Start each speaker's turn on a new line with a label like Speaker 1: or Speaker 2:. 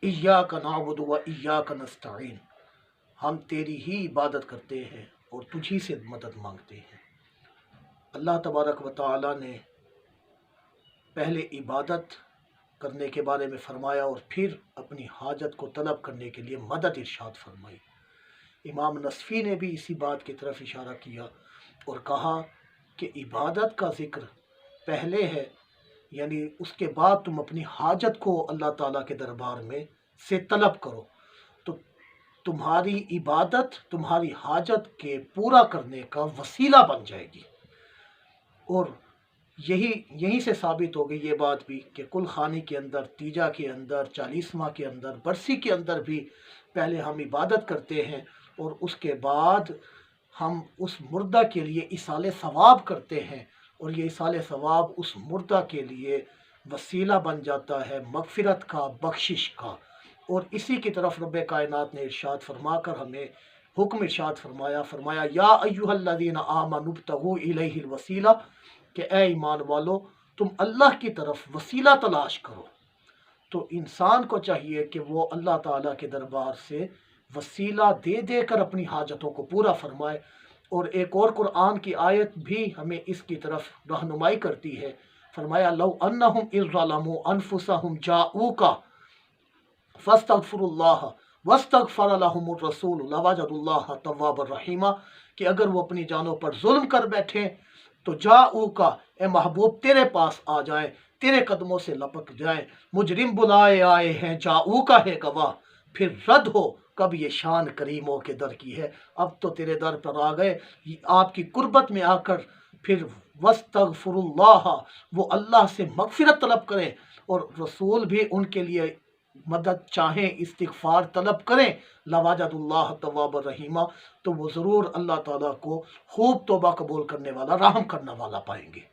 Speaker 1: इय्याका नअबुदु व इय्याका नस्तईन, हम तेरी ही इबादत करते हैं और तुझी से मदद मांगते हैं। अल्लाह तबारक व तआला ने पहले इबादत करने के बारे में फ़रमाया और फिर अपनी हाजत को तलब करने के लिए मदद इरशाद फरमाई। इमाम नसफ़ी ने भी इसी बात की तरफ इशारा किया और कहा कि इबादत का ज़िक्र पहले है, यानी उसके बाद तुम अपनी हाजत को अल्लाह ताला के दरबार में से तलब करो, तो तुम्हारी इबादत तुम्हारी हाजत के पूरा करने का वसीला बन जाएगी। और यहीं से साबित हो गई ये बात भी कि कुल खानी के अंदर, तीजा के अंदर, चालीसवां के अंदर, बरसी के अंदर भी पहले हम इबादत करते हैं और उसके बाद हम उस मुर्दा के लिए इसाले सवाब करते हैं, और ये इसाले सवाब उस मुर्दा के लिए वसीला बन जाता है मगफिरत का, बख्शिश का। और इसी की तरफ रब्बे कायनात ने इरशाद फरमाकर हमें हुक्म इरशाद फरमाया या अय्युहल्लज़ीना आमनुब्तगू इलैहिल वसीला, कि ए ईमान वालो तुम अल्लाह की तरफ वसीला तलाश करो। तो इंसान को चाहिए कि वो अल्लाह ताला के दरबार से वसीला दे देकर अपनी हाजतों को पूरा फरमाए। और एक और कुरान की आयत भी हमें इसकी तरफ रहनुमाई करती है। फरमाया लौ अन्नहुम इज़ ज़लमू अनफुसहुम जाऊका फस्तगफिरुल्लाह वस्तगफर लहुमुर रसूल लवजदुल्लाह तव्वाबर रहीमा, कि अगर वो अपनी जानों पर जुल्म कर बैठे तो जाऊका, ए महबूब तेरे पास आ जाए, तेरे कदमों से लपक जाए। मुजरिम बुलाए आए हैं, जाऊका है गवाह, फिर रद्द हो कब ये शान करीमों के दर की है। अब तो तेरे दर पर आ गए, आपकी कुर्बत में आकर फिर वस्तगफिरुल्लाह, वो अल्लाह से मगफिरत तलब करें और रसूल भी उनके लिए मदद चाहें, इस्तिगफार तलब करें, लवाजदुल्लाह तव्वाबर रहीमा, तो वो ज़रूर अल्लाह ताला को खूब तौबा कबूल करने वाला, रहम करने वाला पाएंगे।